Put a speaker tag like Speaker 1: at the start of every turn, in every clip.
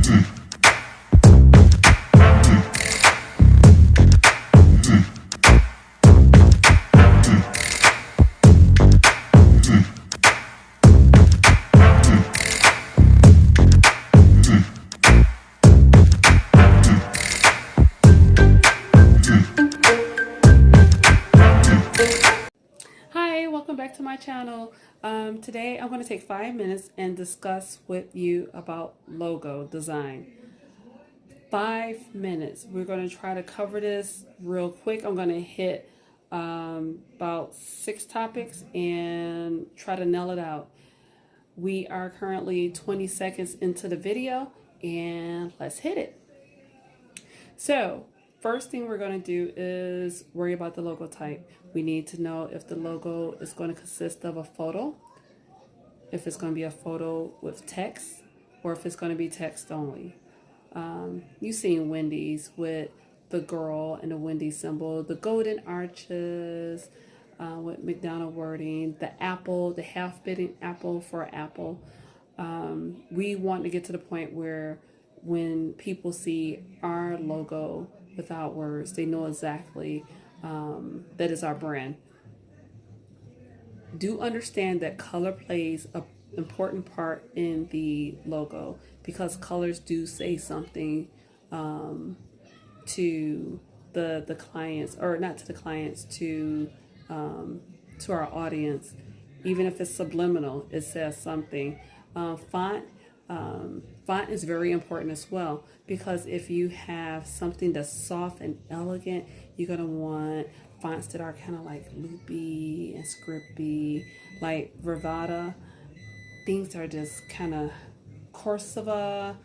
Speaker 1: Hi, welcome back to my channel. Today I'm going to take 5 minutes and discuss with you about logo design. 5 minutes. We're going to try to cover this real quick. I'm going to hit about 6 topics and try to nail it out. We are currently 20 seconds into the video and let's hit it. So, first thing we're going to do is worry about the logo type. We need to know if the logo is going to consist of a photo, if it's going to be a photo with text, or if it's going to be text only. You've seen Wendy's with the girl and the Wendy's symbol, the golden arches with McDonald wording, the apple, the half-bitten apple for apple. We want to get to the point where when people see our logo without words, they know exactly that is our brand. Do understand that color plays an important part in the logo because colors do say something to the clients, or not to the clients, to our audience. Even if it's subliminal, it says something. Font is very important as well, because if you have something that's soft and elegant, you're going to want fonts that are kind of like loopy and scripty, like Vervada. Things are just kind of Corsiva-ish,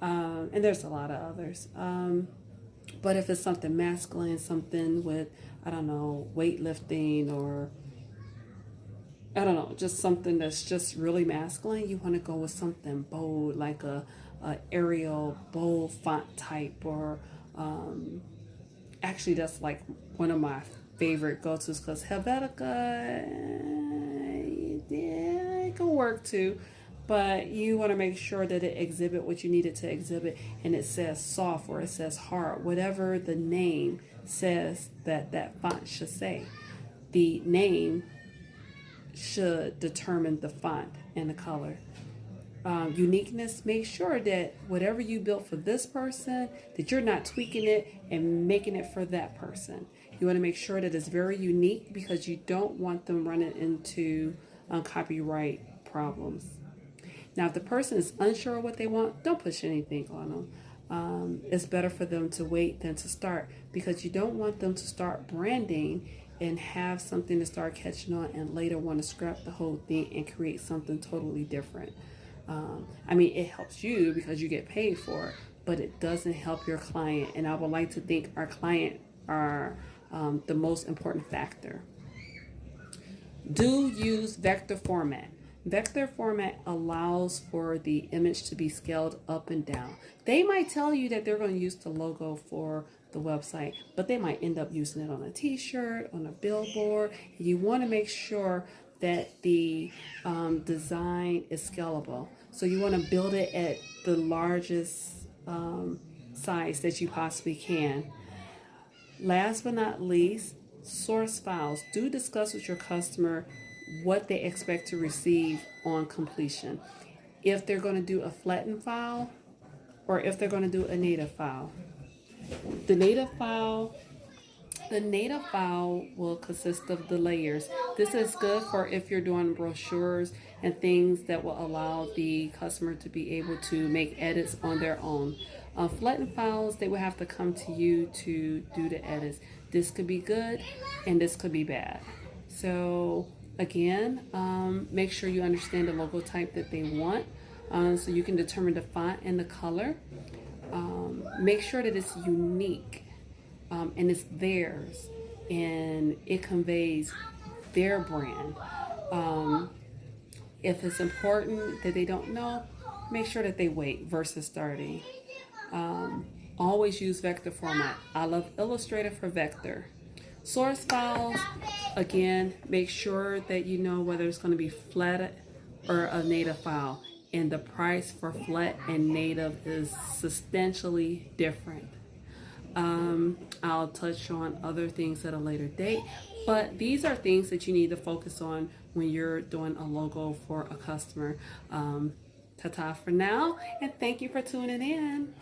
Speaker 1: and there's a lot of others. But if it's something masculine, something with, I don't know, weightlifting, or I don't know, just something that's just really masculine, you want to go with something bold, like a Arial bold font type, or actually that's like one of my favorite go-tos, because Helvetica, yeah, it can work too, but you want to make sure that it exhibit what you need it to exhibit, and it says soft or it says hard, whatever the name says that font should say. The name should determine the font and the color. Uniqueness, make sure that whatever you built for this person, that you're not tweaking it and making it for that person. You want to make sure that it's very unique, because you don't want them running into copyright problems. Now, if the person is unsure of what they want, don't push anything on them. It's better for them to wait than to start, because you don't want them to start branding and have something to start catching on and later want to scrap the whole thing and create something totally different. I mean, it helps you because you get paid for it, but it doesn't help your client. And I would like to think our client are the most important factor. Do use vector format. Vector format allows for the image to be scaled up and down. They might tell you that they're going to use the logo for the website, but they might end up using it on a t-shirt, on a billboard. You want to make sure that the design is scalable. So you want to build it at the largest size that you possibly can. Last but not least, source files. Do discuss with your customer what they expect to receive on completion. If they're going to do a flattened file, or if they're going to do a native file. The native file will consist of the layers. This is good for if you're doing brochures and things that will allow the customer to be able to make edits on their own. Flattened files, they will have to come to you to do the edits. This could be good and this could be bad. So again, make sure you understand the logo type that they want, so you can determine the font and the color. Make sure that it's unique and it's theirs and it conveys their brand. If it's important that they don't know, make sure that they wait versus starting. Always use vector format. I love Illustrator for vector. Source files, again, make sure that you know whether it's going to be flat or a native file. and the price for flat and native is substantially different. I'll touch on other things at a later date, but these are things that you need to focus on when you're doing a logo for a customer. Ta-ta for now, and thank you for tuning in.